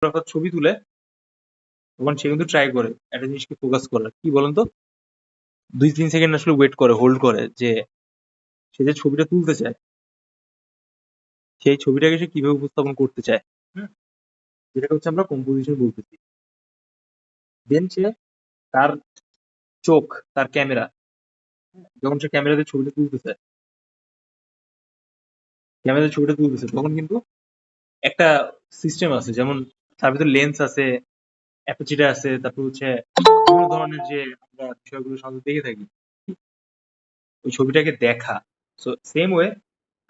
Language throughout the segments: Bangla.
ফটোগ্রাফার ছবি তুলে তখন সে কিন্তু ট্রাই করে একটা জিনিসকে ফোকাস করার। কি বলেন তো? 2-3 সেকেন্ড আসলে ওয়েট করে, হোল্ড করে যে সে যে ছবিটা তুলতে চায়, সেই ছবিটাকে সে কিভাবে উপস্থাপন করতে চায়। হুম? যেটাকে হচ্ছে আমরা কম্পোজিশন বলতেছি। দেন সে তার চোখ, তার ক্যামেরা, যখন সে ক্যামেরাতে ছবিটা তুলতেছে তখন কিন্তু একটা সিস্টেম আছে, যেমন তার ভিতরে লেন্স আছে, অ্যাপারচার আছে, তারপর হচ্ছে বিভিন্ন ধরনের যে আমরা বিষয়গুলো সাধারণত দেখে থাকি, ওই ছবিটাকে দেখা। সো সেম ওয়ে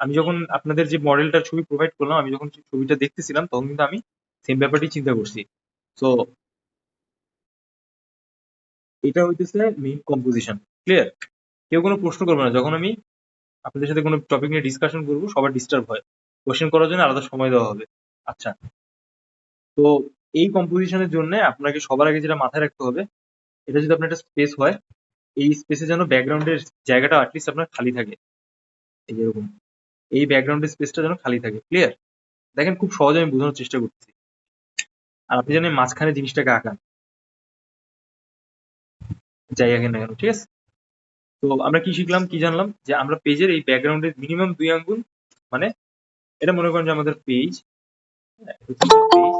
আমি যখন আপনাদের যে মডেলটার ছবি প্রোভাইড করলাম, আমি যখন সেই ছবিটা দেখতেছিলাম তখন কিন্তু আমি সেম ব্যাপারটি চিন্তা করছি। সো এটা হইতেছে মেইন কম্পোজিশন। ক্লিয়ার? কেউ কোনো প্রশ্ন করবে না যখন আমি আপনাদের সাথে কোনো টপিক নিয়ে ডিসকাশন করবো, সবার ডিস্টার্ব হয়। কোশ্চেন করার জন্য আলাদা সময় দেওয়া হবে। আচ্ছা, তো এই কম্পোজিশনের জন্য আপনাকে সবার আগে যেটা মাথায় রাখতে হবে, এটা যদি আপনার একটা স্পেস হয়, এই স্পেসে যেন ব্যাকগ্রাউন্ডের জায়গাটা অ্যাটলিস্ট আপনার খালি থাকে। এই যেরকম এই ব্যাকগ্রাউন্ডের স্পেসটা যেন খালি থাকে। ক্লিয়ার? দেখেন খুব সহজে আমি বোঝানোর চেষ্টা করতেছি। আর আপনি যেন এই মাঝখানে জিনিসটাকে আঁকান, যাই আঁকেন না কেন। ঠিক আছে? তো আমরা কি শিখলাম, কি জানলাম, যে আমরা পেজের এই ব্যাকগ্রাউন্ডের মিনিমাম 2 আঙ্গুল, মানে এটা মনে করেন যে আমাদের পেজ, পেজ,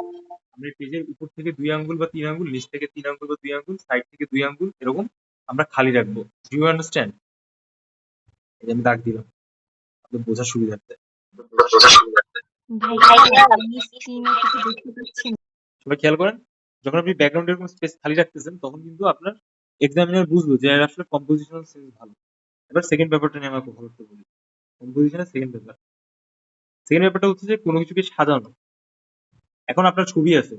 আমরা পেজের উপর থেকে 2 আঙ্গুল বা 3 আঙ্গুল, নিচ থেকে 3 আঙ্গুল বা 2 আঙ্গুল, সাইড থেকে 2 আঙ্গুল, এরকম আমরা খালি রাখবো। Do you understand? এই যে আমি দাগ দিলাম আপনাদের বোঝার সুবিধার্থে। ভাইয়া আমি স্ক্রিনে কিছু দেখতে পাচ্ছি না। সবাই খেয়াল করেন, যখন আপনি ব্যাকগ্রাউন্ডে এরকম স্পেস খালি রাখতেছেন তখন কিন্তু আপনার এক্সামিনার বুঝলো যে এর আসলে কম্পোজিশনাল সেন্স ভালো। এবার সেকেন্ড ব্যাপারটা নিয়ে আমরা কথা বলতে বলি। কম্পোজিশনের সেকেন্ড ব্যাপার, সেকেন্ড ব্যাপারটা হচ্ছে যে কোনো কিছুকে সাজানো। এখন আপনার ছবি আছে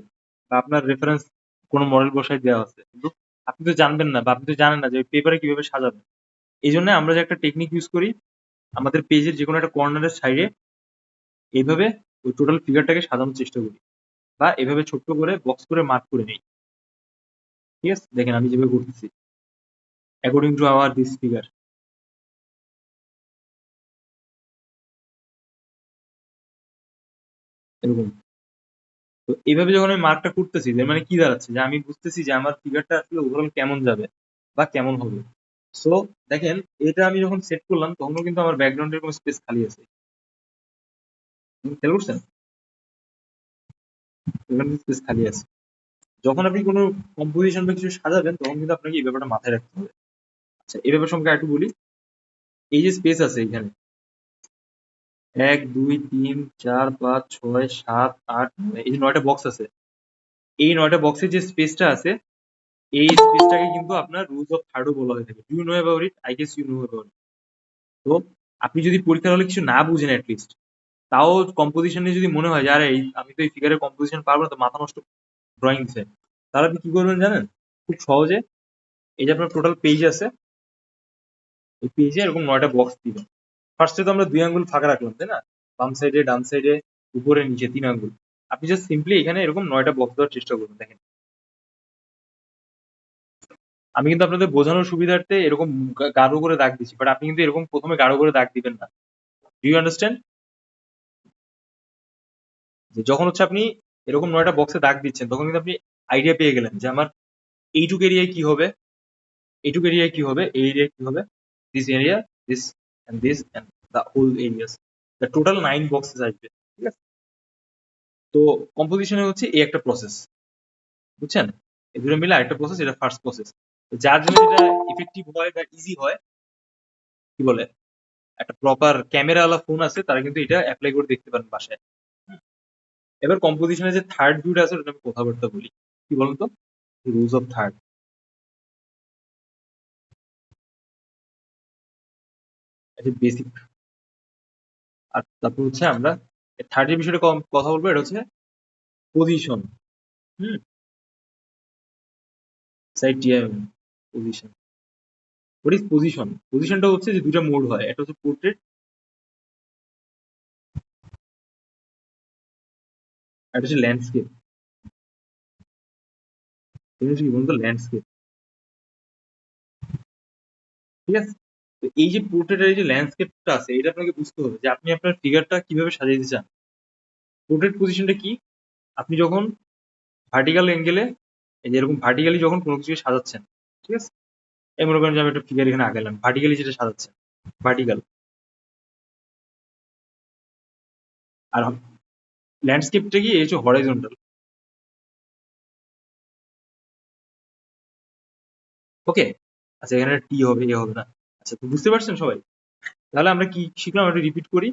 বা আপনার রেফারেন্স কোনো মডেল বসায় দেওয়া আছে, কিন্তু আপনি তো জানবেন না বা আপনি তো জানেন না যে পেপারে কিভাবে সাজাবেন। এই জন্য আমরা যে একটা টেকনিক ইউজ করি, আমাদের পেজের যে কোনো একটা কর্নারের সাইডে এইভাবে ওই টোটাল ফিগারটাকে সাজানোর চেষ্টা করি, বা এভাবে ছোট্ট করে বক্স করে মার্ক করে নিই। ঠিক আছে? দেখেন আমি যেভাবে করতেছি, according to our this figure, এরকম। তো এইভাবে যখন আমি মার্কটা করতেছি, যে মানে কি দাঁড়াচ্ছে, যে আমি বুঝতেছি যে আমার ফিগারটা আসলে ওভারঅল কেমন যাবে বা কেমন হবে। সো দেখেন, এটা আমি যখন সেট করলাম তখনও কিন্তু আমার ব্যাকগ্রাউন্ডের কোনো স্পেস খালি আছে। খেয়াল করছেন? এখানে স্পেস খালি আছে। যখন আপনি কোনো কম্পোজিশন বা কিছু সাজাবেন তখন কিন্তু আপনাকে এই ব্যাপারটা মাথায় রাখতে হবে। আচ্ছা, এই ব্যাপার সম্পর্কে একটু বলি। এই যে স্পেস আছে এখানে 1, 2, 3, 4, 5, 6, 7, 8, 9, এই যে 9টা বক্স আছে, এই 9টা বক্সের যে স্পেসটা আছে, এই স্পেসটাকে কিন্তু আপনার রুলস অফ থার্ডও বলা হয়ে থাকে। Do you know about it? I guess you know about it. তো আপনি যদি পরীক্ষার হলে কিছু না বুঝেন অ্যাটলিস্ট, তাও কম্পোজিশন নিয়ে যদি মনে হয় যে আরে আমি তো এই ফিগারের কম্পোজিশন পারবো না, তো মাথা নষ্ট ড্রয়িং দিছে, তাহলে আপনি কি করবেন জানেন? খুব সহজে এই যে আপনার টোটাল পেজ আছে, এই পেজে এরকম 9টা বক্স দিবেন। ফার্স্টে তো আমরা 2 আঙ্গুল ফাঁকা রাখলাম, তাই না? বাম সাইডে, ডান সাইডে, উপরে, নিচে 3 আঙ্গুল। আপনি জাস্ট সিম্পলি এখানে এরকম 9টা বক্স দেওয়ার চেষ্টা করুন। দেখেন আমি কিন্তু আপনাদের বোঝানোর সুবিধার্থে এরকম গাঢ় করে দাগ দিচ্ছি, বাট আপনি কিন্তু এরকম প্রথমে গাঢ় করে দাগ দিবেন না। Do you understand? যে যখন হচ্ছে আপনি এরকম 9টা বক্সে দাগ দিচ্ছেন তখন কিন্তু আপনি আইডিয়া পেয়ে গেলেন যে আমার এইটুক এরিয়ায় কি হবে, এইটুক এরিয়ায় কি হবে, এই এরিয়ায় কি হবে, this area, this and the whole areas, the total 9 boxes আসবে। ঠিক আছে? তো কম্পোজিশনে হচ্ছে এই একটা প্রসেস, বুঝছেন? এই দুটো মিলে আরেকটা প্রসেস, এটা ফার্স্ট প্রসেস। যার জন্য যেটা ইফেক্টিভ হয় বা ইজি হয়, কি বলে, একটা প্রপার ক্যামেরাওয়ালা ফোন আছে, তারা কিন্তু এটা অ্যাপ্লাই করে দেখতে পারেন বাসায়। এবার কম্পোজিশনের যে থার্ড ভিউটা আছে ওটা আমি কথাবার্তা বলি। কি বলুন তো? Rules of third. এটা বেসিক। আর তারপর হচ্ছে আমরা থার্ড যে বিষয়টা কথা বলবো, এটা হচ্ছে position. Hmm, side TM position. What is position? পজিশনটা হচ্ছে যে দুইটা মোড হয়, একটা হচ্ছে পোর্ট্রেট, একটা হচ্ছে ল্যান্ডস্কেপ। এটা হচ্ছে কি বলুন তো? ল্যান্ডস্কেপ। ঠিক আছে? তো এই যে পোর্ট্রেটের এই যে ল্যান্ডস্কেপটা আছে, এটা আপনাকে বুঝতে হবে যে আপনি আপনার ফিগারটা কিভাবে সাজাইতে চান। পোর্ট্রেট পজিশনটা কি? আপনি যখন ভার্টিক্যাল অ্যাঙ্গেলে এই যে এরকম ভার্টিক্যালি যখন কোনো কিছু সাজাচ্ছেন, ঠিক আছে, এই মনে করেন যে আমি একটা ফিগার এখানে আঁকালাম, ভার্টিক্যালি যেটা সাজাচ্ছেন, ভার্টিক্যাল। আর ল্যান্ডস্কেপটা কি এই হচ্ছে হরাইজন্টাল। ওকে, আচ্ছা এখানে টি হবে, এ হবে না। আচ্ছা, তো বুঝতে পারছেন সবাই? তাহলে আমরা কি শিখলাম, একটু রিপিট করি।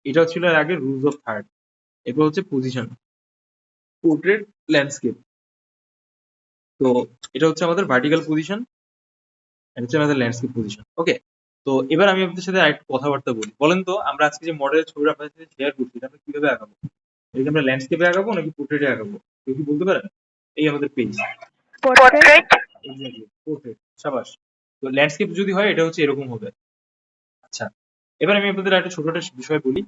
এটা ছিল এর আগে রুলস অফ থার্ড, এরপর হচ্ছে পজিশন, পোর্ট্রেট, ল্যান্ডস্কেপ। তো এটা হচ্ছে আমাদের ভার্টিক্যাল পজিশন, এটা হচ্ছে আমাদের ল্যান্ডস্কেপ পজিশন। ওকে, তো এবার আমি আপনাদের সাথে আরেকটু কথাবার্তা বলি। বলেন তো, আমরা আজকে যে মডেলের ছবিটা আপনাদের সাথে শেয়ার করছি, এটা আমরা কিভাবে আঁকাবো? এটা আমরা ল্যান্ডস্কেপে আঁকাবো নাকি পোর্ট্রেটে আঁকাবো? কেউ কি বলতে পারেন? এই আমাদের পেজ, পোর্ট্রেট। এক্স্যাক্টলি পোর্ট্রেট, সাবাস। তো ল্যান্ডস্কেপ যদি হয় এটা হচ্ছে এরকম হবে। আচ্ছা, এবার আমি আপনাদের একটা ছোট একটা বিষয় বলি।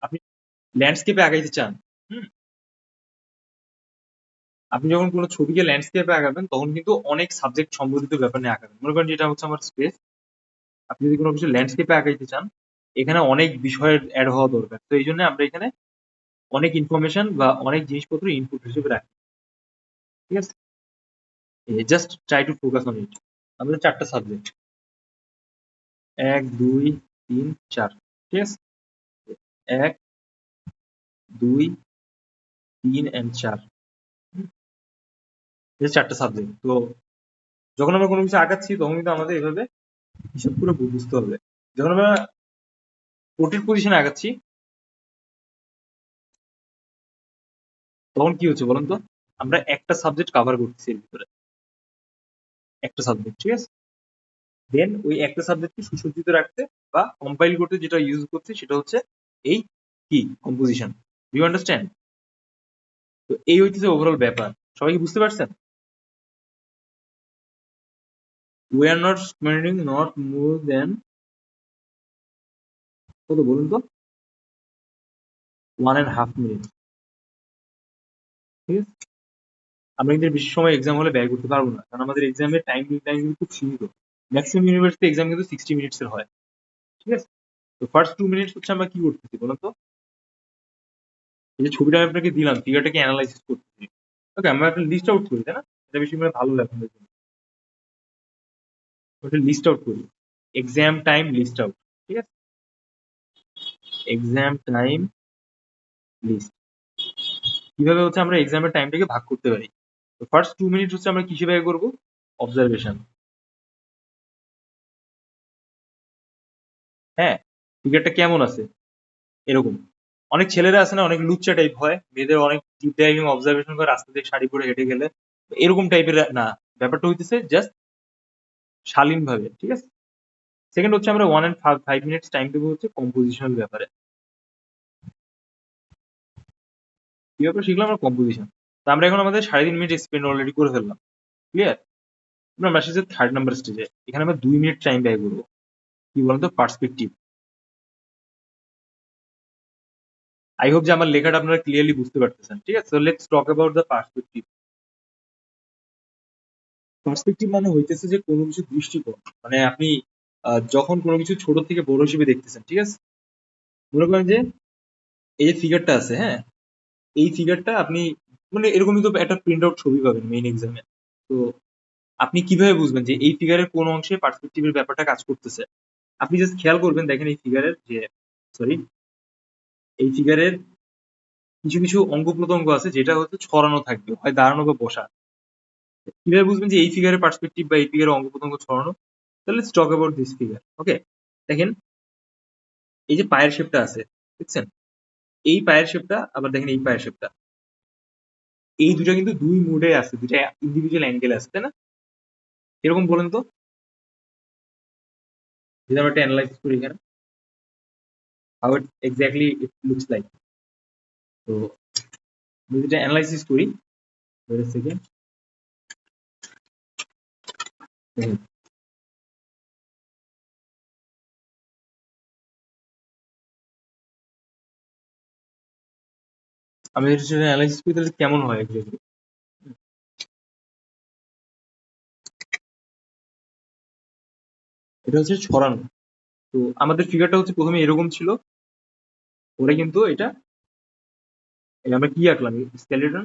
আপনি ল্যান্ডস্কেপে আগাইতে চান, হুম, আপনি যখন কোনো ছবিকে ল্যান্ডস্কেপে আঁকাবেন তখন কিন্তু অনেক সাবজেক্ট সম্বন্ধিত ব্যাপার নিয়ে আঁকাবেন। মনে করেন যেটা হচ্ছে আমার স্পেস, আপনি যদি কোনো কিছু ল্যান্ডস্কেপে আঁকাইতে চান, এখানে অনেক বিষয়ের অ্যাড হওয়া দরকার। তো এই জন্য আমরা এখানে অনেক ইনফরমেশন বা অনেক জিনিসপত্র ইনপুট হিসেবে রাখি, ঠিক আছে? Just try to focus on it. আমাদের 4টা সাবজেক্ট, 1, 2, 3, 4, ঠিক আছে? 1, 2, 3 and 4, এই 4টা সাবজেক্ট। তো যখন আমরা কোনো কিছু আঁকাচ্ছি তখন কিন্তু আমাদের এভাবে হিসাব করে বুঝতে হবে। যখন আমরা পোর্ট্রেট পজিশনে আঁকাচ্ছি তখন কি হচ্ছে বলুন তো, আমরা একটা সাবজেক্ট কভার করতেছি এর ভিতরে, একটা সাবজেক্ট, ঠিক আছে? দেন ওই একটা সাবজেক্টকে সুসজ্জিত রাখতে বা কম্পাইল করতে যেটা ইউজ করছি সেটা হচ্ছে এই কি কম্পোজিশন। You understand? তো এই হইতেছে ওভারঅল ব্যাপার। সবাই কি বুঝতে পারছেন? We are not spending not more than কত বলুন তো, 1.5 মিনিট, ঠিক আছে? আমরা কিন্তু এর বেশি সময় এক্সাম হলে ব্যয় করতে পারবো না, কারণ আমাদের এক্সামের টাইম কিন্তু খুব সীমিত। ম্যাক্সিমাম ইউনিভার্সিটি এক্সাম কিন্তু 60 মিনিটস এর হয়, ঠিক আছে? তো ফার্স্ট 2 মিনিটস হচ্ছে আমরা কি করতেছি বলুন তো, এই যে ছবিটা আমি আপনাকে দিলাম, ফিগারটাকে অ্যানালাইসিস করতেছি। ওকে, আমরা একটা লিস্ট আউট করি, তাই না? এটা বেশি মানে ভালো লাগে আমাদের জন্য। ওটা লিস্ট আউট করি, এক্সাম টাইম লিস্ট আউট, ঠিক আছে? Exam time list. কিভাবে হচ্ছে আমরা এক্সামের টাইমটাকে ভাগ করতে পারি? তো ফার্স্ট 2 মিনিট হচ্ছে আমরা কিসে ব্যয় করবো? অবজারভেশন। হ্যাঁ, ফিগারটা কেমন আছে এরকম। অনেক ছেলেরা আছে না, অনেক লুচ্চা টাইপ হয়, মেয়েদের অনেক ডিপ ডাইভিং অবজারভেশন করে রাস্তা দিয়ে শাড়ি পরে হেঁটে গেলে, এরকম টাইপের না। ব্যাপারটা হইতেছে জাস্ট শালীন ভাবে, ঠিক আছে? সেকেন্ড হচ্ছে আমরা 1 and 5 মিনিটস টাইম দেবো হচ্ছে কম্পোজিশনাল ব্যাপারে। কি ব্যাপার শিখলাম আমরা? কম্পোজিশন। তো আমরা এখন আমাদের 3.5 মিনিট স্পেন্ড অলরেডি করে ফেললাম, ক্লিয়ার? এবার আমরা আসছি থার্ড নাম্বার স্টেজে, এখানে আমরা 2 মিনিট টাইম ব্যয় করবো। কি বলতো, পার্সপেক্টিভ। আই হোপ যে আমার লেখাটা আপনারা ক্লিয়ারলি বুঝতে পারতেছেন, ঠিক আছে? Let's talk about the perspective. Perspective মানে হইতেছে যে কোনো কিছু দৃষ্টিকোণ, মানে আপনি যখন কোনো কিছু ছোট থেকে বড় হিসেবে দেখতেছেন, ঠিক আছে? মনে করেন যে এই যে ফিগারটা আছে, হ্যাঁ, এই ফিগারটা আপনি মানে এরকমই তো একটা প্রিন্ট আউট ছবি পাবেন মেইন এক্সামে। তো আপনি কিভাবে বুঝবেন যে এই ফিগারের কোন অংশে পার্সপেক্টিভের ব্যাপারটা কাজ করতেছে? আপনি জাস্ট খেয়াল করবেন, দেখেন এই ফিগারের যে, সরি, এই ফিগারের কিছু কিছু অঙ্গ প্রত্যঙ্গ আছে যেটা হচ্ছে ছড়ানো থাকবে, হয় দাঁড়ানো বা বসা। কিভাবে বুঝবেন যে এই ফিগারের পার্সপেক্টিভ বা এই ফিগারের অঙ্গ প্রত্যঙ্গ ছড়ানো? তাহলে স্টক অ্যাবাউট দিস ফিগার। ওকে, দেখেন এই যে পায়ের শেপটা আছে, দেখছেন? এই পায়ের শেপটা, আবার দেখেন এই পায়ের শেপটা, এই দুটা কিন্তু দুই মুডে আছে, দুটা ইন্ডিভিজুয়াল অ্যাঙ্গেল আছে, তাই না? এরকম বলেন তো, যদি আমরা একটা অ্যানালাইসিস করি এখানে, how it exactly it looks like. তো যদি এটা অ্যানালাইসিস করি, wait a second, দেখেন আমি যদি সেটা অ্যানালাইসিস করি তাহলে কেমন হয় এক্স্যাক্টলি? এটা হচ্ছে ছড়ানো। তো আমাদের ফিগারটা হচ্ছে প্রথমে এরকম ছিল, পরে কিন্তু এটা, এই আমরা কি আঁকলাম? স্কেলেটন,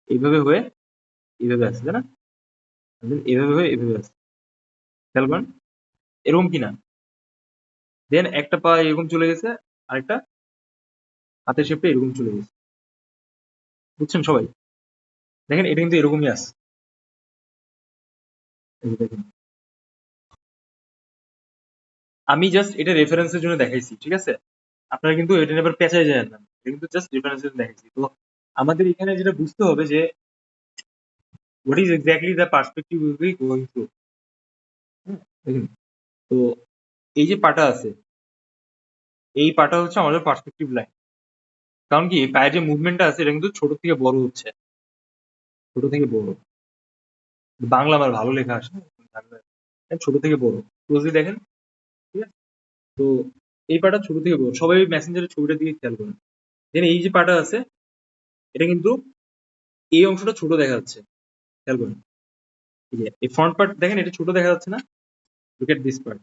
এইভাবে হয়ে এইভাবে আসছে, তাই না? এইভাবে হয়ে এইভাবে আসছে, খেয়াল করেন এরকম কিনা। দেন একটা পা এরকম চলে গেছে, আরেকটা হাতের শেপটা এরকম চলে গেছে, বুঝছেন সবাই? দেখেন এটা কিন্তু এরকমই আছে, এই যে দেখেন আমি জাস্ট এটা রেফারেন্সের জন্য দেখাইছি, ঠিক আছে? আপনারা কিন্তু এটা নিয়ে আবার পেঁচায় যায় না, এটা কিন্তু জাস্ট রেফারেন্সের জন্য দেখাইছি। তো আমাদের এখানে যেটা বুঝতে হবে যে what is exactly the perspective we going through. দেখুন, তো এই যে পাটা আছে, এই পাটা হচ্ছে আমাদের পার্সপেক্টিভ লাইন। কারণ কি পায়ের যে মুভমেন্টটা আছে এটা কিন্তু ছোট থেকে বড় হচ্ছে, ছোট থেকে বড়। বাংলা আমার ভালো লেখা আসে না, ছোট থেকে বড় ক্লোজলি দেখেন, ঠিক আছে? তো এই পাটা ছোট থেকে বড়, সবাই মেসেঞ্জারের ছবিটার দিকে খেয়াল করেন। দেন এই যে পাটা আছে এটা কিন্তু এই অংশটা ছোট দেখা যাচ্ছে, খেয়াল করেন। এই যে এই ফ্রন্ট পার্ট দেখেন, এটা ছোট দেখা যাচ্ছে না? লুক এট দিস পার্ট,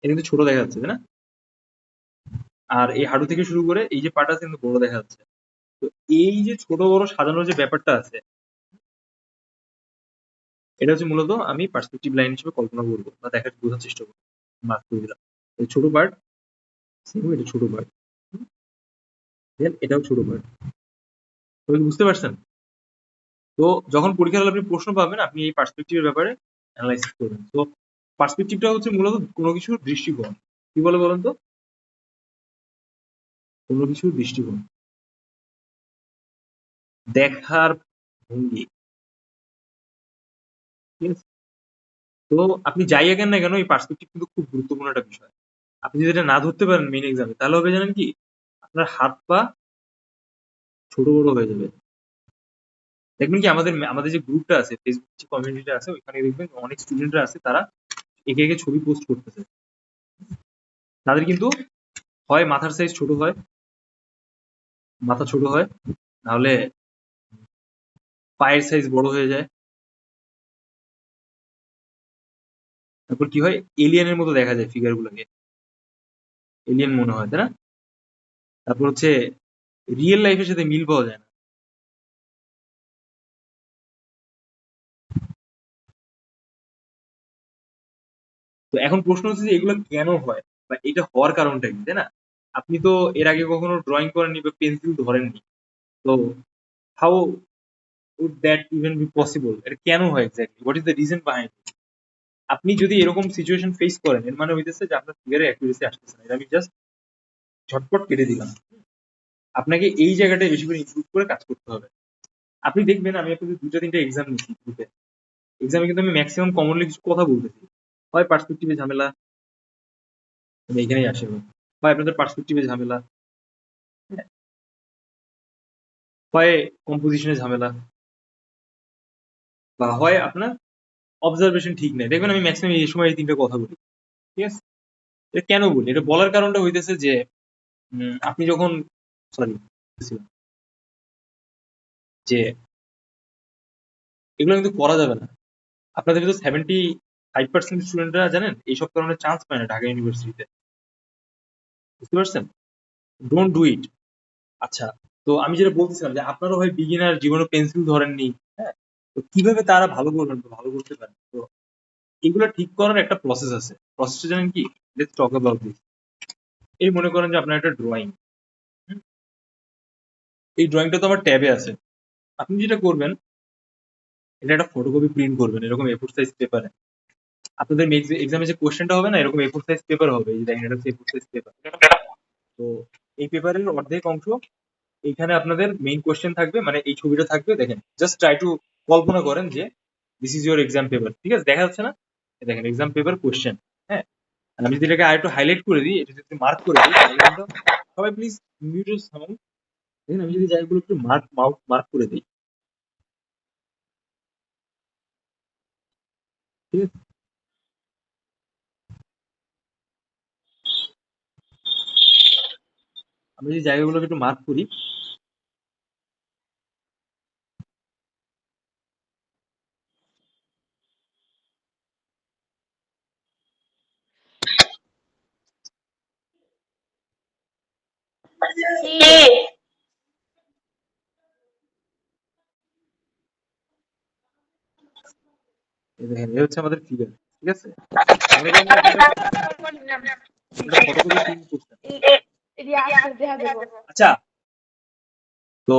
এটা কিন্তু ছোট দেখা যাচ্ছে, তাই না? আর এই হাঁটু থেকে শুরু করে এই যে পাটা আছে কিন্তু বড় দেখা যাচ্ছে। তো এই যে ছোট বড় সাজানোর যে ব্যাপারটা আছে, এটা হচ্ছে মূলত আমি পার্সপেক্টিভ লাইন হিসেবে কল্পনা করবো বা দেখার বোঝার চেষ্টা করবো। মার্ক করে দিলাম, এই ছোট পার্ট সেম, এটা ছোট পার্ট, দেন এটাও ছোট পার্ট। তবে কি বুঝতে পারছেন? তো যখন পরীক্ষার হলে আপনি প্রশ্ন পাবেন, আপনি এই পার্সপেক্টিভের ব্যাপারে অ্যানালাইসিস করবেন। তো পার্সপেক্টিভটা হচ্ছে মূলত কোনো কিছুর দৃষ্টিকোণ। কি বলে বলেন তো? কোনো কিছুর দৃষ্টিকোণ, দেখার ভঙ্গি, ঠিক আছে? তো আপনি যাই আঁকেন না কেন এই পার্সপেক্টিভ কিন্তু খুব গুরুত্বপূর্ণ একটা বিষয়। আপনি যদি এটা না ধরতে পারেন মেইন এক্সামে, তাহলে হবে জানেন কি, আপনার হাত পা ছোট বড় হয়ে যাবে। দেখবেন কি আমাদের আমাদের যে গ্রুপটা আছে, ফেসবুক যে কমিউনিটিটা আছে, ওইখানে দেখবেন অনেক স্টুডেন্টরা আছে, তারা একে একে ছবি পোস্ট করতেছে। তাদের কিন্তু হয় মাথার সাইজ ছোট হয়, মাথা ছোট হয়, নাহলে পায়ের সাইজ বড় হয়ে যায়, তারপর কি হয়, এলিয়েনের মতো দেখা যায় ফিগার গুলোকে, এলিয়েন মনে হয়, তাই না? তারপর হচ্ছে রিয়েল লাইফের সাথে মিল পাওয়া যায় না। তো এখন প্রশ্ন হচ্ছে যে এগুলো কেন হয় বা এটা হওয়ার কারণটা কি, তাই না? আপনি তো এর আগে কখনো ড্রয়িং করেননি বা পেন্সিল ধরেননি, তো how would that even be possible? এটা কেন হয় exactly, what is the reason behind? আপনি যদি এরকম সিচুয়েশন ফেস করেন, এর মানে হইতেছে যে আপনার ফিগারে অ্যাকুরেসি আসতেছে না। এটা আমি জাস্ট ঝটপট কেটে দিলাম। আপনাকে এই জায়গাটায় বেশি করে ইমপ্রুভ করে কাজ করতে হবে। আপনি দেখবেন আমি আপনাদের দুটো তিনটা এক্সাম নিচ্ছি গ্রুপে, এক্সামে কিন্তু আমি ম্যাক্সিমাম কমনলি কিছু কথা বলতেছি, হয় পার্সপেক্টিভে ঝামেলা, আমি এখানেই আসে, হয় আপনাদের পার্সপেক্টিভে ঝামেলা, হ্যাঁ, হয় কম্পোজিশনে ঝামেলা, বা হয় আপনার অবজারভেশন ঠিক নেই। দেখবেন আমি ম্যাক্সিমাম এই সময় এই তিনটা কথা বলি, ঠিক আছে? এটা কেন বলি, এটা বলার কারণটা হইতেছে যে আপনি যখন, সরি, যে এগুলো কিন্তু করা যাবে না। আপনাদের কিন্তু 75% স্টুডেন্টরা জানেন এইসব কারণে চান্স পায় না ঢাকা ইউনিভার্সিটিতে, বুঝতে পারছেন? Don't do it. আচ্ছা, তো আমি যেটা বলতেছিলাম যে আপনারও হয় বিগিনার, জীবনে পেন্সিল ধরেননি, হ্যাঁ, তো কিভাবে তারা ভালো করবেন বা ভালো করতে পারেন? তো এগুলো ঠিক করার একটা প্রসেস আছে। প্রসেসটা জানেন কি? Let's talk about this. এই মনে করেন যে আপনার একটা ড্রয়িং, এই ড্রয়িংটা তো আমার ট্যাবে আছে। আপনি যেটা করবেন, এটা একটা ফটোকপি প্রিন্ট করবেন এরকম এ4 সাইজ পেপারে। আপনাদের এক্সামে যে কোশ্চেনটা হবে না, এরকম এ4 সাইজ পেপার হবে, এই যে দেখেন এটা হচ্ছে এ4 সাইজ পেপার। তো এই পেপারের অর্ধেক অংশ এইখানে আপনাদের মেইন কোশ্চেন থাকবে, মানে এই ছবিটা থাকবে, দেখেন জাস্ট ট্রাই টু কল্পনা করেন যে this is your exam paper, ঠিক আছে? দেখা যাচ্ছে না? এই দেখেন এক্সাম পেপার কোশ্চেন, হ্যাঁ। আর আমি যদি এটাকে আরেকটু হাইলাইট করে দিই, এটা যদি মার্ক করে দিই, তাহলে কিন্তু সবাই প্লিজ মিউটের সাউন্ড, দেখেন আমি যদি জায়গাগুলো একটু মার্ক করে দিই, ঠিক আছে? আমি যদি জায়গাগুলোকে একটু মার্ক করি, জি। এই দেখেন এই হচ্ছে আমাদের ফিগার, ঠিক আছে? মনে করেন যে আপনি একটা ফটোকপি প্রিন্ট করছেন। আচ্ছা, তো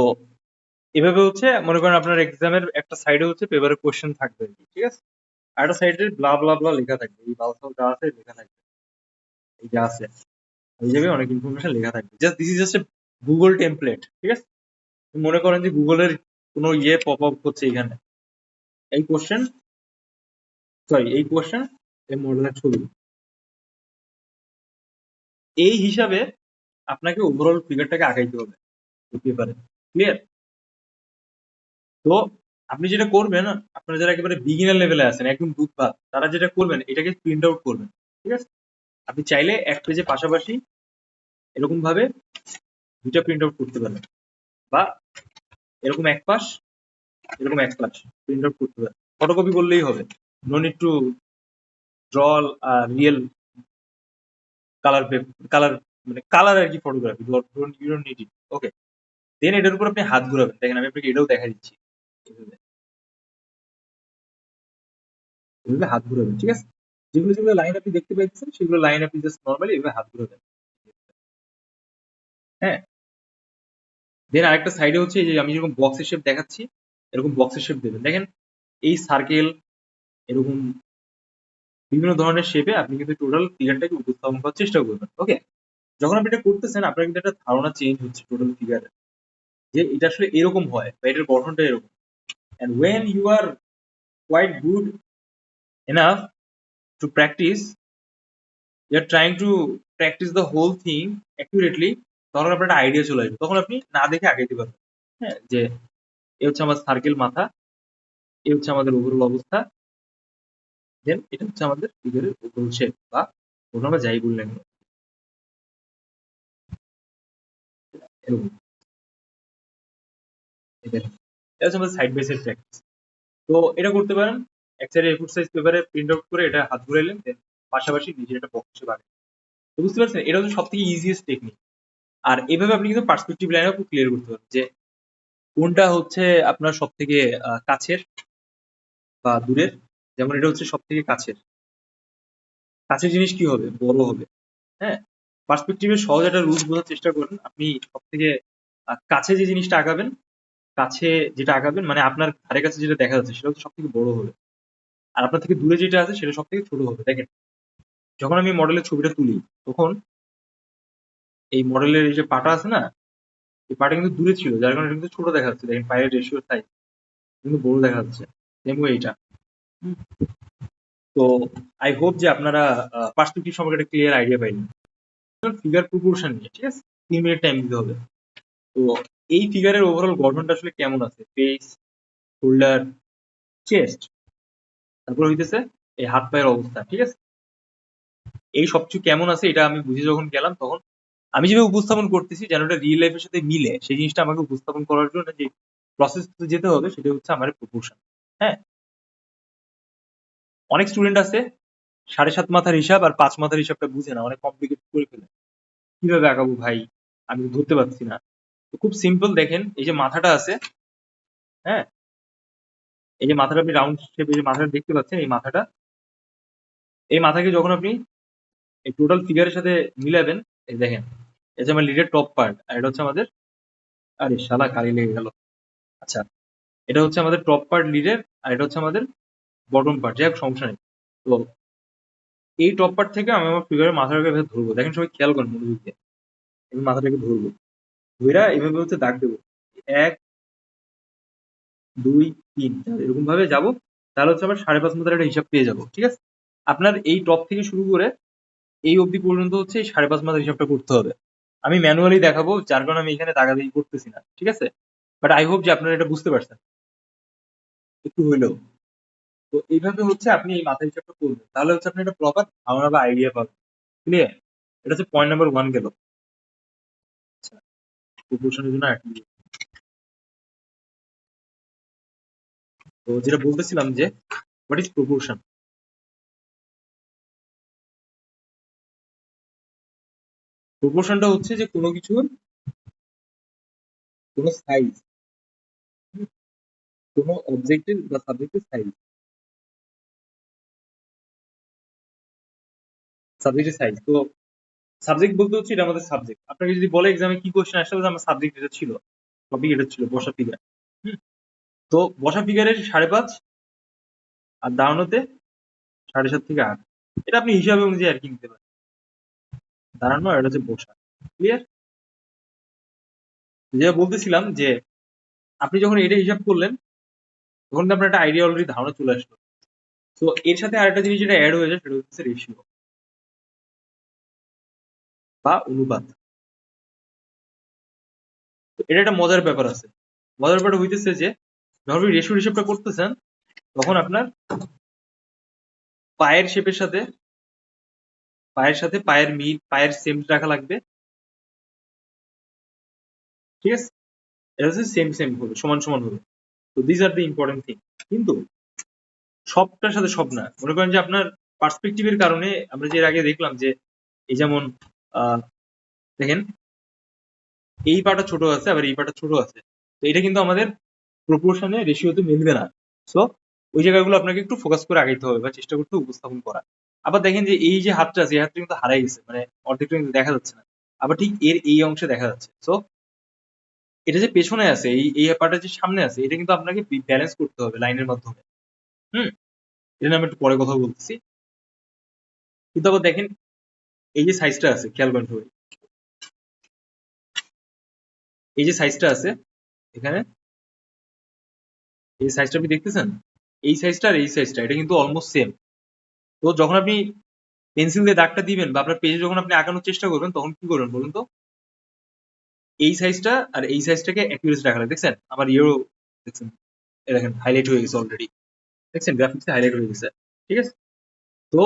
এভাবে হচ্ছে মনে করেন আপনার এক্সামের একটা সাইডে হচ্ছে পেপারের কোশ্চেন থাকবে আর কি, ঠিক আছে? আর একটা সাইডে ব্লা ব্লা ব্লা লেখা থাকবে, এই বালসাল যা আছে লেখা থাকবে, এই যা আছে এই যাবে অনেক ইনফরমেশন লেখা থাকবে। Just this is just a Google template, ঠিক আছে? মনে করেন যে গুগলের কোনো ইয়ে পপ আপ হচ্ছে এখানে, এই কোশ্চেন, সরি এই কোশ্চেন, এই মডেলের ছবি, এই হিসাবে আপনাকে ওভারঅল ফিগারটাকে আগাইতে হবে পেপারে। ক্লিয়ার? তো আপনি যেটা করবেন, আপনারা যারা একেবারে বিগিনার লেভেলে আছেন, একদম দুধভাত, তারা যেটা করবেন এটাকে প্রিন্ট আউট করবেন, ঠিক আছে? আপনি চাইলে এক পেজে পাশাপাশি এরকম ভাবে দুইটা প্রিন্ট আউট করতে পারেন, বা এরকম এক পাশ, এরকম এক পাশ প্রিন্ট আউট করতে পারেন। ফটোকপি করলেই হবে, no need to draw real colour, colour মানে কালার আর কি photography, you don't need it. Okay, then এটার উপর আপনি হাত ঘুরাবেন। দেখেন আমি আপনাকে এটাও দেখা দিচ্ছি, এভাবে এভাবে হাত ঘুরাবেন, ঠিক আছে? যেগুলো যেগুলো লাইন আপনি দেখতে পাচ্ছেন সেগুলো লাইন আপনি জাস্ট নর্মালি এভাবে হাত ঘুরাবেন। হ্যাঁ, দেন আরেকটা সাইডে হচ্ছে এই যে আমি যেরকম বক্সের শেপ দেখাচ্ছি, এরকম বক্সের শেপ দেবেন। দেখেন এই সার্কেল, এরকম বিভিন্ন ধরনের শেপে আপনি কিন্তু টোটাল ফিগারটাকে উপস্থাপন করার চেষ্টা করবেন। ওকে, যখন আপনি এটা করতেছেন আপনার কিন্তু একটা ধারণা চেঞ্জ হচ্ছে টোটাল ফিগারে, যে এটা আসলে এরকম হয় বা এটার গঠনটা এরকম। And when you are quite good enough to practise, you are trying to practise the whole thing accurately, তখন আপনার একটা আইডিয়া চলে আসবে, তখন আপনি না দেখে আগাইতে পারবেন। হ্যাঁ, যে এ হচ্ছে আমার সার্কেল মাথা, এ হচ্ছে আমাদের ওভারঅল অবস্থা, দেন এটা হচ্ছে আমাদের ফিগারের ওভারঅল শেপ, বা ওটা আমরা যাই বললেন এরকম। এই দেখেন, এটা হচ্ছে আমাদের সাইড বাই সাইড প্র্যাকটিস। তো এটা করতে পারেন এক সাইডে এ4 সাইজ পেপারে প্রিন্ট আউট করে এটা হাত ঘুরাইলেন, দেন পাশাপাশি নিজের একটা বক্স হিসেবে আঁকেন। তো বুঝতে পারছেন, এটা হচ্ছে সব থেকে ইজিয়েস্ট টেকনিক। আর এভাবে আপনি কিন্তু পার্সপেক্টিভ লাইনও খুব ক্লিয়ার করতে পারবেন, যে কোনটা হচ্ছে আপনার সব থেকে কাছের বা দূরের। যেমন এটা হচ্ছে সব থেকে কাছের, কাছের জিনিস কি হবে, বড় হবে। হ্যাঁ, পার্সপেক্টিভের সহজ একটা রুলস বোঝার চেষ্টা করুন। আপনি সব থেকে কাছে যে জিনিসটা আঁকাবেন, কাছে যেটা আঁকাবেন মানে আপনার ধারে কাছে যেটা দেখা যাচ্ছে সেটা হচ্ছে সব থেকে বড় হবে, আর আপনার থেকে দূরে যেটা আছে সেটা সব থেকে ছোট হবে। দেখেন যখন আমি মডেলের ছবিটা তুলি, তখন এই মডেলের এই যে পাটা আছে না, এই পাটা কিন্তু দূরে ছিল, যার কারণে এটা কিন্তু ছোট দেখা যাচ্ছে। দেখেন পায়ের রেশিও সাইজ কিন্তু বড় দেখা যাচ্ছে, সেম ওয়ে এইটা। হুম, তো আই হোপ যে আপনারা পার্সপেক্টিভ সম্পর্কে একটা ক্লিয়ার আইডিয়া পাইলেন। ফিগার প্রপোর্শন নিয়ে, ঠিক আছে? 3 মিনিট টাইম দিতে হবে। তো এই ফিগারের ওভারঅল গঠনটা আসলে কেমন আছে, ফেস, শোল্ডার, চেস্ট, তারপর হইতেছে এই হাত পায়ের অবস্থা, ঠিক আছে? এই সবকিছু কেমন আছে এটা আমি বুঝে যখন গেলাম, তখন আমি যেভাবে উপস্থাপন করতেছি যেন এটা রিয়েল লাইফের সাথে মিলে, সেই জিনিসটা আমাকে উপস্থাপন করার জন্য যে প্রসেস যেতে হবে সেটা হচ্ছে আমার প্রপোর্শন। হ্যাঁ, অনেক স্টুডেন্ট আছে 7.5 মাথার হিসাব আর 5 মাথার হিসাবটা বুঝে না, অনেক কমপ্লিকেট করে ফেলে। কিভাবে আঁকাবো ভাই, আমি তো ধরতে পারছি না। তো খুব সিম্পল, দেখেন এই যে মাথাটা আছে, হ্যাঁ, এই যে মাথাটা আপনি রাউন্ড শেপে যে মাথাটা দেখতে পাচ্ছেন, এই মাথাটা, এই মাথাকে যখন আপনি এই টোটাল ফিগারের সাথে মিলাবেন, এই দেখেন এই যে আমার লিডের টপ পার্ট, আর এটা হচ্ছে আমাদের, আরে শালা কালি লেগে গেল। আচ্ছা, এটা হচ্ছে আমাদের টপ পার্ট লিডের, আর এটা হচ্ছে আমাদের বটম পার্ট, যাই হোক সমস্যা নেই। তো এই টপ পার্ট থেকে আমি আমার ফিগারের মাথাটাকে এভাবে ধরবো। দেখেন সবাই খেয়াল করেন মনোযোগ দিয়ে, আমি মাথাটাকে ধরবো, ধইরা এভাবে হচ্ছে দাগ দেবো, 1 2 3 4 এরকম ভাবে যাবো। তাহলে হচ্ছে আবার 5.5 মিটার একটা হিসাব পেয়ে যাবো, ঠিক আছে? আপনার এই টপ থেকে শুরু করে এই অবধি পর্যন্ত হচ্ছে এই 5.5 মাথার হিসাবটা করতে হবে। আমি ম্যানুয়ালি দেখাবো, যার কারণে আমি এখানে দাগাদাগি করতেছি না, ঠিক আছে? বাট আই হোপ যে আপনারা এটা বুঝতে পারছেন একটু হইলেও। তো এইভাবে হচ্ছে আপনি এই মাথার হিসাবটা করবেন, তাহলে হচ্ছে আপনি একটা প্রপার ধারণা বা আইডিয়া পাবেন। ক্লিয়ার? এটা হচ্ছে পয়েন্ট নাম্বার 1 গেল। আচ্ছা, প্রপোর্শনের জন্য একটা জিনিস। তো যেটা বলতেছিলাম যে হোয়াট ইজ প্রপোর্শন। প্রপোর্শনটা হচ্ছে যে কোনো কিছুর কোনো সাইজ, কোনো অবজেক্টের বা সাবজেক্টের সাইজ, সাবজেক্টের সাইজ। তো সাবজেক্ট বলতে হচ্ছে এটা আমাদের সাবজেক্ট। আপনাকে যদি বলে এক্সামে কি কোশ্চেন আসলে, আমার সাবজেক্ট এটা ছিল, টপিক এটা ছিল বসা ফিগার। তো বসা ফিগারের 5.5 আর দাঁড়ানোতে 7.5 থেকে 8, এটা আপনি হিসাবে অনুযায়ী আর কি নিতে পারেন। দাঁড়ানো আর এটা হচ্ছে বসা। ক্লিয়ার? যেটা বলতেছিলাম যে আপনি যখন এটা হিসাব করলেন তখন তো আপনার একটা আইডিয়া অলরেডি ধারণা চলে আসলো। তো এর সাথে আরেকটা জিনিস যেটা অ্যাড হয়ে যায় সেটা হচ্ছে রেশিও বা অনুপাত। তো এটা একটা মজার ব্যাপার আছে। মজার ব্যাপারটা হইতেছে যে যখন আপনি রেশিও হিসাবটা করতেছেন তখন আপনার পায়ের শেপের সাথে পায়ের মিল, পায়ের সেম রাখা লাগবে। ঠিক আছে? এটা হচ্ছে সেম সেম হবে, সমান সমান হবে। তো this are the important thing. কিন্তু সবটার সাথে সব না। মনে করেন যে আপনার পার্সপেক্টিভের কারণে আমরা যে এর আগে দেখলাম যে এই যেমন দেখেন এই পাটা ছোট আছে আবার এই পাটা ছোট আছে, তো এটা কিন্তু আমাদের প্রপোর্শনে রেশিওতে মিলবে না। সো ওই জায়গাগুলো আপনাকে একটু ফোকাস করে আগাইতে হবে বা চেষ্টা করতে উপস্থাপন করা। আবার দেখেন যে এই যে হাতটা আছে এই হাতটা কিন্তু হারাই গেছে, মানে অর্ধেকটা কিন্তু দেখা যাচ্ছে না, আবার ঠিক এর এই অংশে দেখা যাচ্ছে। সো এটা যে পেছনে আছে, এই পাটা যে সামনে আছে, এটা কিন্তু আপনাকে ব্যালেন্স করতে হবে লাইনের মাধ্যমে। হুম, এটা নিয়ে আমি একটু পরে কথা বলতেছি। কিন্তু আবার দেখেন এই যে সাইজটা আছে, খেয়াল করেন সবাই, এই যে সাইজটা আছে এখানে, এই সাইজটা আপনি দেখতেছেন, এই সাইজটা আর এই সাইজটা এটা কিন্তু অলমোস্ট সেম। তো যখন আপনি পেন্সিল দিয়ে দাগটা দিবেন বা আপনার পেজে যখন আপনি আঁকানোর চেষ্টা করবেন তখন কি করবেন বলুন তো, এই সাইজটা আর এই সাইজটাকে অ্যাকুরেট রাখা লাগে। দেখছেন আমার ইয়েও দেখছেন, এই দেখেন হাইলাইট হয়ে গেছে অলরেডি, দেখছেন গ্রাফিক্সে হাইলাইট হয়ে গেছে। ঠিক আছে? তো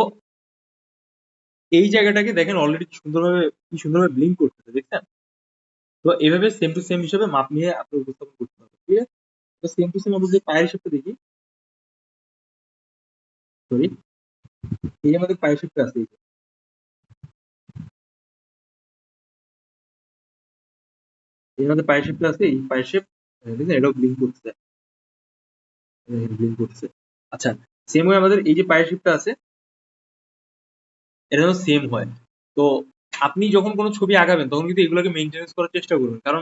এই জায়গাটাকে দেখেন অলরেডি সুন্দরভাবে কি সুন্দরভাবে ব্লিঙ্ক করতেছে, দেখছেন? তো এভাবে সেম টু সেম হিসেবে মাপ নিয়ে আপনি উপস্থাপন করতে হবে। ঠিক আছে? তো সেম টু সেম আমরা যে পায়ের শেপটা দেখি, সরি, এই যে আমাদের পায়ের শেপটা আছে, এই আমাদের পায়ের শেপটা আছে, এই পায়ের শেপ দেখছেন এটাও ব্লিঙ্ক করতেছে, ব্লিঙ্ক করতেছে। আচ্ছা, সেম ওয়ে আমাদের এই যে পায়ের শেপটা আছে এটা যেন সেম হয়। তো আপনি যখন কোনো ছবি আঁকাবেন তখন কিন্তু এগুলোকে মেনটেনেন্স করার চেষ্টা করবেন, কারণ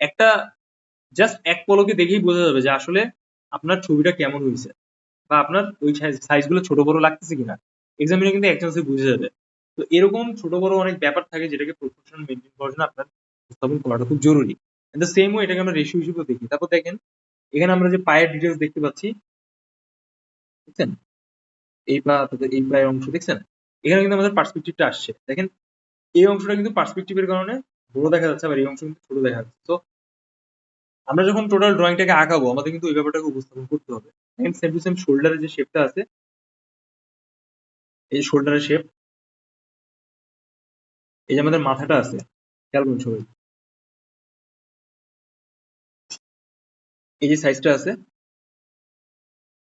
একটা জাস্ট এক পলকে দেখেই বোঝা যাবে যে আসলে আপনার ছবিটা কেমন হয়েছে বা আপনার ওই সাইজ গুলো ছোট বড় লাগতেছে কিনা, এক্সামিনে কিন্তু এক চান্সে বুঝে যাবে। তো এরকম ছোট বড় অনেক ব্যাপার থাকে যেটাকে প্রফেশনাল মেনটেন করার জন্য আপনার উপস্থাপন করাটা খুব জরুরি। দ্য সেম ওয়ে এটাকে আমরা রেশিও হিসেবে দেখি। তারপর দেখেন এখানে আমরা যে পায়ের ডিটেলস দেখতে পাচ্ছি, দেখছেন এই পা তারপর এই পায়ের অংশ, দেখছেন এখানে কিন্তু আমাদের পার্সপেক্টিভটা আসছে। দেখেন এই অংশটা কিন্তু পার্সপেক্টিভের কারণে বড় দেখা যাচ্ছে, আবার এই অংশ কিন্তু ছোট দেখা যাচ্ছে। তো আমরা যখন টোটাল ড্রয়িংটাকে আঁকাবো আমাদের কিন্তু ওই ব্যাপারটাকে উপস্থাপন করতে হবে। দেখেন সেম টু সেম শোল্ডারের যে শেপটা আছে, এই শোল্ডারের শেপ, এই যে আমাদের মাথাটা আছে, খেয়াল করুন সবাই, এই যে সাইজটা আছে,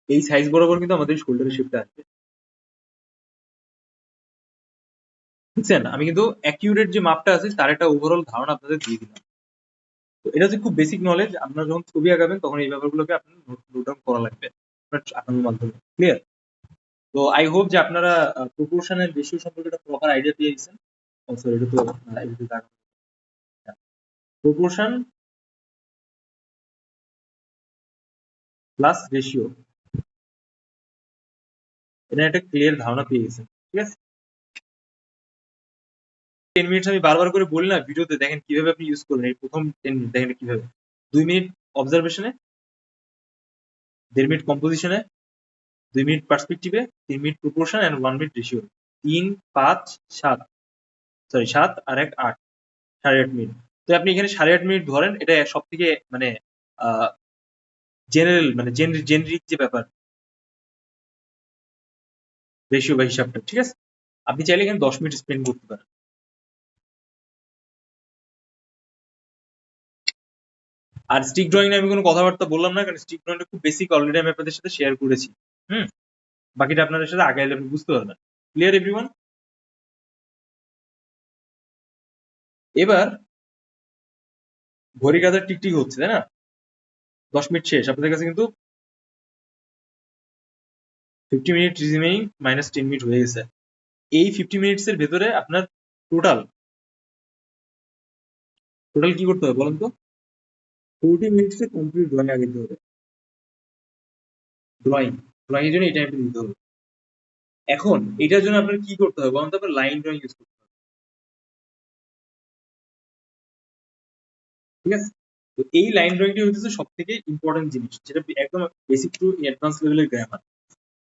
এই সাইজ বরাবর কিন্তু আমাদের শোল্ডারের শেপটা আসবে। বুঝছেন? আমি কিন্তু অ্যাকিউরেট যে মাপটা আছে তার একটা ওভারঅল ধারণা আপনাদের দিয়ে দিলাম। তো এটা হচ্ছে খুব বেসিক নলেজ। আপনারা যখন ছবি আঁকাবেন তখন এই ব্যাপারগুলোকে আপনার নোট ডাউন করা লাগবে আপনার আঁকানোর মাধ্যমে। ক্লিয়ার? তো আই হোপ যে আপনারা প্রপোর্শন এর রেশিও সম্পর্কে একটা প্রপার আইডিয়া পেয়ে গেছেন। সরি, এটা তো প্রপোর্শন প্লাস রেশিও, এটা একটা ক্লিয়ার ধারণা পেয়ে গেছেন। ঠিক আছে? 10 মিনিটস আমি বারবার করে বলি না ভিডিওতে, দেখেন কিভাবে আপনি ইউজ করবেন। এই প্রথম 10 মিনিট দেখেন কিভাবে 2 মিনিট অবজারভেশনে, 1.5 মিনিট কম্পোজিশনে, 2 মিনিট পার্সপেক্টিভে, 3 minute proportion and 1 minute ratio. 3, 5, 7, sorry 7 আর 1 8, 8.5 মিনিট। তো আপনি এখানে 8.5 মিনিট ধরেন, এটা সব থেকে মানে জেনারেল মানে জেনারিক যে ব্যাপার রেশিও বা হিসাবটা। ঠিক আছে? আপনি চাইলে এখানে 10 মিনিট স্পেন্ড করতে পারেন। আর স্টিক ড্রয়িং নিয়ে আমি কোনো কথাবার্তা বললাম না, কারণ স্টিক ড্রয়িংটা খুব বেসিক, অলরেডি আমি আপনাদের সাথে শেয়ার করেছি। হুম, বাকিটা আপনাদের সাথে আগাইলে আপনি বুঝতে পারবেন। Clear everyone? এবার ঘড়ি কাঁটার টিকটিক হচ্ছে, তাই না? 10 মিনিট শেষ, আপনাদের কাছে কিন্তু 50 মিনিট রিমেইনিং, -10 মিনিট হয়ে গেছে। এই 50 মিনিটস এর ভেতরে আপনার টোটাল কি করতে হবে বলেন তো? 40 মিনিটসে কমপ্লিট ড্রয়িং আগে দিতে হবে। ড্রয়িং এর জন্য এই টাইমটা দিতে হবে। এখন এটার জন্য আপনার কি করতে হবে বলেন তো? আপনার লাইন ড্রয়িং ইউজ করতে হবে, ঠিক আছে? তো এই লাইন ড্রয়িংটা হচ্ছে সব থেকে ইম্পর্টেন্ট জিনিস, যেটা একদম বেসিক টু অ্যাডভান্স লেভেলের গ্রামার।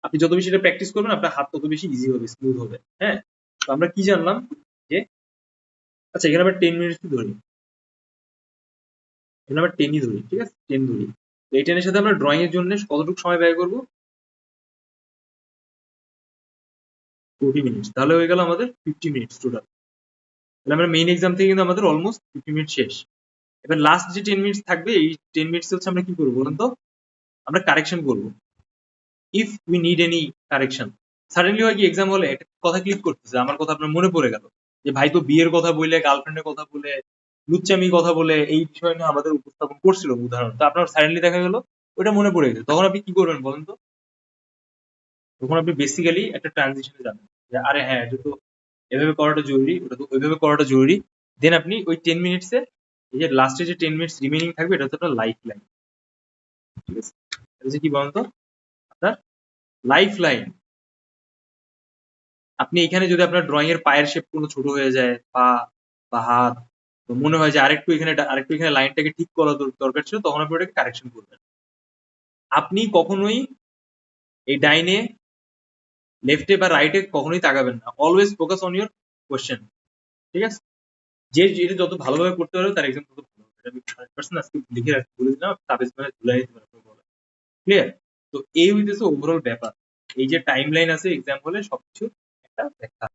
আপনি যত বেশি এটা প্র্যাকটিস করবেন আপনার হাত তত বেশি ইজি হবে, স্মুথ হবে। হ্যাঁ, তো আমরা কি জানলাম যে আচ্ছা এখানে আবার 10 মিনিটস ধরি, এখানে আবার 10ই ধরি, ঠিক আছে? 10 ধরি। তো এই 10 এর সাথে আমরা ড্রয়িং এর জন্য কতটুকু সময় ব্যয় করবো? 40 মিনিটস। তাহলে হয়ে গেল আমাদের 50 মিনিটস টোটাল। তাহলে আমরা মেইন এক্সাম থেকে কিন্তু আমাদের অলমোস্ট 50 মিনিট শেষ। এবার লাস্ট যে 10 মিনিটস থাকবে, এই 10 মিনিটস হচ্ছে আমরা কি করবো বলুন তো? আমরা কারেকশন করবো। If we need any correction. Suddenly হয় কি এক্সাম হলে একটা কথা ক্লিক করতেছে, আমার কথা আপনার মনে পড়ে গেল যে ভাই তো বিয়ের কথা বলে, গার্লফ্রেন্ডের কথা বলে, লুচ্চামি কথা বলে এই বিষয় নিয়ে আমাদের উপস্থাপন করছিল উদাহরণ, তো আপনার সাডেনলি দেখা গেল ওটা মনে পড়ে গেছে, তখন আপনি কি করবেন বলেন তো? তখন আপনি বেসিক্যালি একটা ট্রানজিশনে যাবেন যে আরে হ্যাঁ এটা তো এভাবে করাটা জরুরি, ওটা তো ওইভাবে করাটা জরুরি। দেন আপনি ওই 10 মিনিটসে এই যে লাস্টে যে 10 মিনিটস রিমেনিং থাকবে এটা হচ্ছে আপনার লাইফ লাইন, ঠিক আছে? এটা হচ্ছে কি বলেন তো? আপনার লাইফ লাইন। আপনি এখানে যদি আপনার ড্রয়িং এর পায়ের শেপ কোনো ছোট হয়ে যায়, পা বা হাত, তো মনে হয় যে আরেকটু এখানে লাইনটাকে ঠিক করা দরকার ছিল, তখন আপনি ওটাকে কারেকশন করবেন। আপনি কখনোই এই ডাইনে, লেফটে বা রাইটে কখনোই তাকাবেন না, always focus on your question, ঠিক আছে? যে যেটা যত ভালোভাবে করতে পারবে তার এক্সাম তত ভালো হবে। এটা আমি 100% আজকে লিখে রাখতে বলে দিলাম, তাবিজ মানে ঝুলাই দিতে পারবো, ক্লিয়ার? তো এই হইতেছে ওভারঅল ব্যাপার। এই যে টাইম লাইন আছে এক্সাম হলে সবকিছু একটা ব্যাখ্যা।